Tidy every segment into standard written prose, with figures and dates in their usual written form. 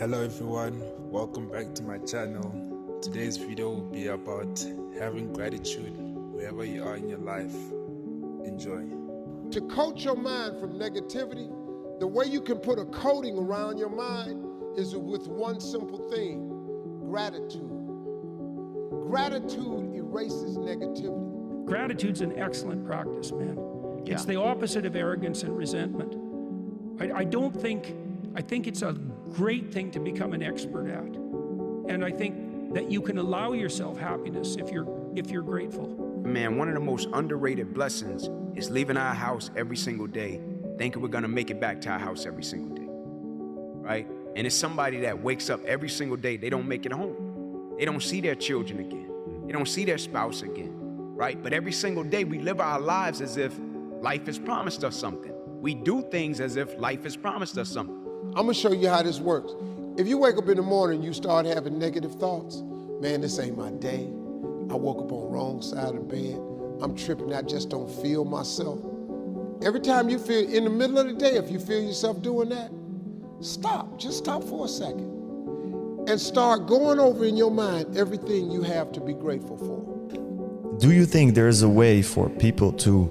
Hello everyone, welcome back to my channel. Today's video will be about having gratitude wherever you are in your life. Enjoy. To coat your mind from negativity, the way you can put a coating around your mind is with one simple thing: gratitude. Gratitude erases negativity. Gratitude's an excellent practice, man. It's the opposite of arrogance and resentment. I think it's a great thing to become an expert at. And I think that you can allow yourself happiness if you're grateful. Man, one of the most underrated blessings is leaving our house every single day, thinking we're gonna make it back to our house every single day, right? And it's somebody that wakes up every single day, they don't make it home. They don't see their children again. They don't see their spouse again, right? But every single day we live our lives as if life has promised us something. We do things as if life has promised us something. I'm gonna show you how this works. If you wake up in the morning and you start having negative thoughts, man, this ain't my day. I woke up on the wrong side of the bed. I'm tripping, I just don't feel myself. Every time you feel, in the middle of the day, if you feel yourself doing that, stop, just stop for a second. And start going over in your mind everything you have to be grateful for. Do you think there is a way for people to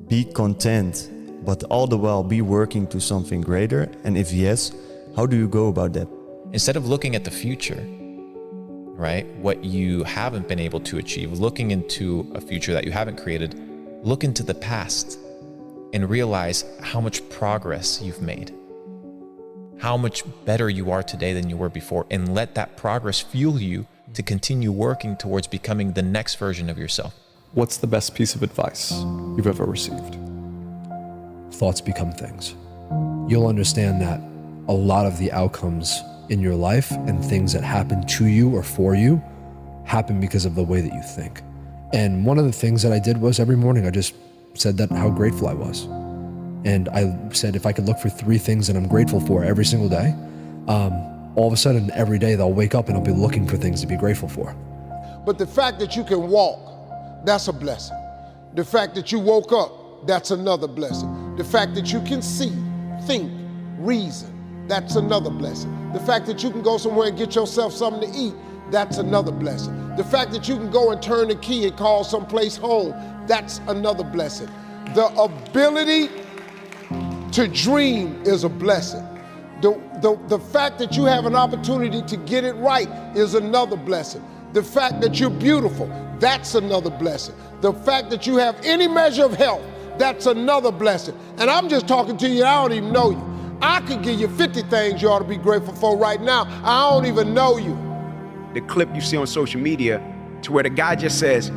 be content, but all the while be working to something greater? And if yes, how do you go about that? Instead of looking at the future, right, what you haven't been able to achieve, looking into a future that you haven't created, look into the past and realize how much progress you've made, how much better you are today than you were before, and let that progress fuel you to continue working towards becoming the next version of yourself. What's the best piece of advice you've ever received? Thoughts become things. You'll understand that a lot of the outcomes in your life and things that happen to you or for you happen because of the way that you think. And one of the things that I did was every morning I just said that how grateful I was. And I said if I could look for 3 things that I'm grateful for every single day, all of a sudden every day they'll wake up and I'll be looking for things to be grateful for. But the fact that you can walk, that's a blessing. The fact that you woke up, that's another blessing. The fact that you can see, think, reason, that's another blessing. The fact that you can go somewhere and get yourself something to eat, that's another blessing. The fact that you can go and turn the key and call someplace home, that's another blessing. The ability to dream is a blessing. The fact that you have an opportunity to get it right is another blessing. The fact that you're beautiful, that's another blessing. The fact that you have any measure of health, that's another blessing. And I'm just talking to you, I don't even know you. I could give you 50 things you ought to be grateful for right now. I don't even know you. The clip you see on social media to where the guy just says,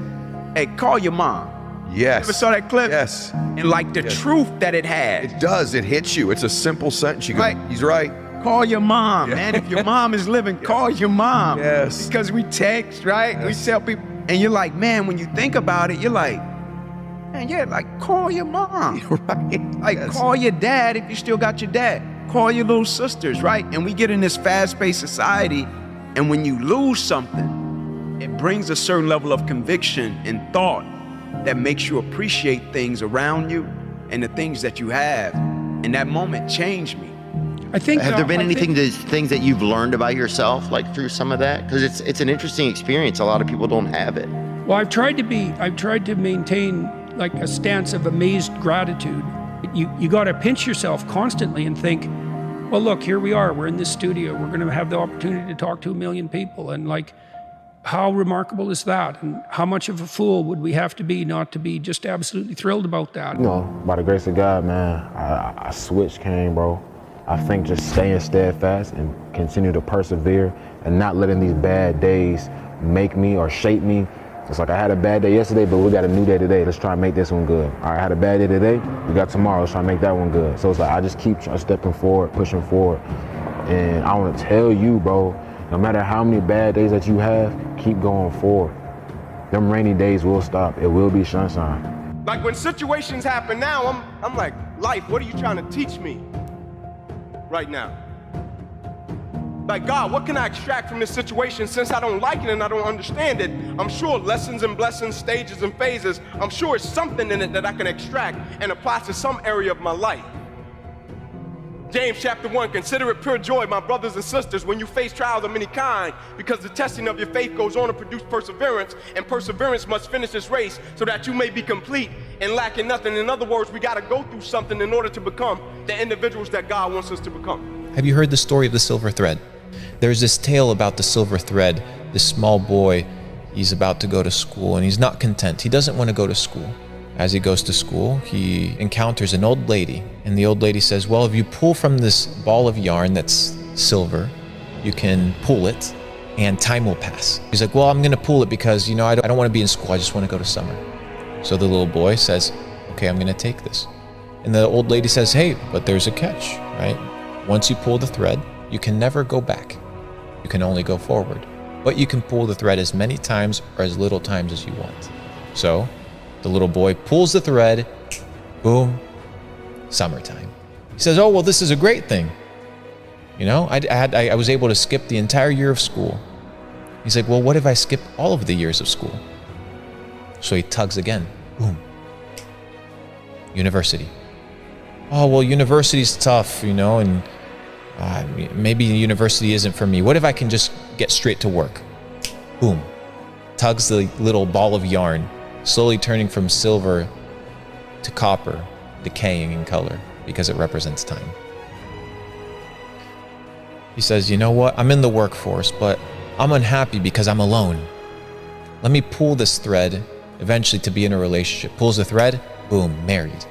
hey, call your mom. Yes. You ever saw that clip? Yes. And like the truth that it has. It does, it hits you. It's a simple sentence. You go, Right. He's right. Call your mom, man. If your mom is living, call your mom. Yes. Because we text, right? Yes. We tell people, and you're like, man, when you think about it, you're like, man, yeah, like call your mom. Right. Like Yes. call your dad if you still got your dad. Call your little sisters, right? And we get in this fast-paced society, and when you lose something, it brings a certain level of conviction and thought that makes you appreciate things around you and the things that you have. And that moment changed me. I think Have there been things that you've learned about yourself, like through some of that? Because it's an interesting experience. A lot of people don't have it. Well, I've tried to maintain like a stance of amazed gratitude. You got to pinch yourself constantly and think, well, look, here we are. We're in this studio. We're going to have the opportunity to talk to 1 million people. And like, how remarkable is that? And how much of a fool would we have to be not to be just absolutely thrilled about that? You know, by the grace of God, man, a switch came, bro. I think just staying steadfast and continue to persevere and not letting these bad days make me or shape me. It's like I had a bad day yesterday, but we got a new day today. Let's try and make this one good. All right, I had a bad day today. We got tomorrow. Let's try and make that one good. So it's like I just keep stepping forward, pushing forward. And I want to tell you, bro, no matter how many bad days that you have, keep going forward. Them rainy days will stop. It will be sunshine. Like when situations happen now, I'm like, life, what are you trying to teach me right now? Like, God, what can I extract from this situation since I don't like it and I don't understand it? I'm sure lessons and blessings, stages and phases, I'm sure it's something in it that I can extract and apply to some area of my life. James chapter 1, consider it pure joy, my brothers and sisters, when you face trials of many kind, because the testing of your faith goes on to produce perseverance, and perseverance must finish its race so that you may be complete and lacking nothing. In other words, we got to go through something in order to become the individuals that God wants us to become. Have you heard the story of the silver thread? There's this tale about the silver thread. This small boy, he's about to go to school and he's not content. He doesn't want to go to school. As he goes to school, he encounters an old lady, and the old lady says, well, if you pull from this ball of yarn that's silver, you can pull it and time will pass. He's like, well, I'm going to pull it because, I don't want to be in school. I just want to go to summer. So the little boy says, okay, I'm going to take this. And the old lady says, hey, but there's a catch, right? Once you pull the thread, you can never go back. You can only go forward. But you can pull the thread as many times or as little times as you want. So the little boy pulls the thread, boom, summertime. He says, oh, well, this is a great thing. I was able to skip the entire year of school. He's like, well, what if I skip all of the years of school? So he tugs again, boom. University. Oh, well, university's tough, and maybe university isn't for me. What if I can just get straight to work? Boom. Tugs the little ball of yarn, slowly turning from silver to copper, decaying in color because it represents time. He says, you know what? I'm in the workforce, but I'm unhappy because I'm alone. Let me pull this thread eventually to be in a relationship. Pulls the thread, boom, married.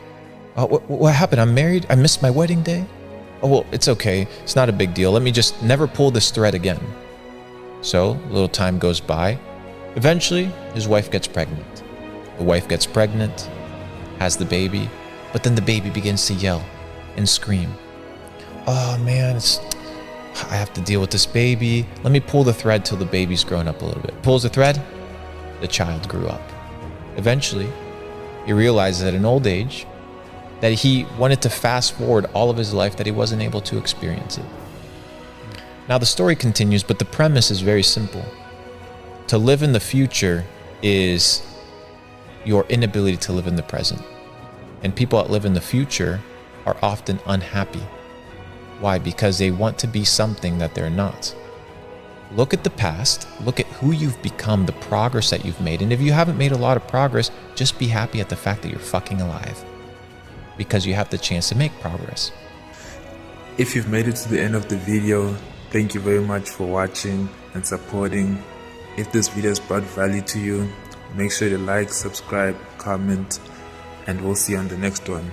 Oh, what happened? I'm married? I missed my wedding day? Oh, well, it's okay. It's not a big deal. Let me just never pull this thread again. So a little time goes by. Eventually, his wife gets pregnant. The wife gets pregnant, has the baby, but then the baby begins to yell and scream. Oh man, I have to deal with this baby. Let me pull the thread till the baby's grown up a little bit. Pulls the thread, the child grew up. Eventually, he realizes at an old age that he wanted to fast forward all of his life, that he wasn't able to experience it. Now the story continues, but the premise is very simple. To live in the future is your inability to live in the present. And people that live in the future are often unhappy. Why? Because they want to be something that they're not. Look at the past, look at who you've become, the progress that you've made. And if you haven't made a lot of progress, just be happy at the fact that you're fucking alive. Because you have the chance to make progress. If you've made it to the end of the video, thank you very much for watching and supporting. If this video has brought value to you, make sure to like, subscribe, comment, and we'll see you on the next one.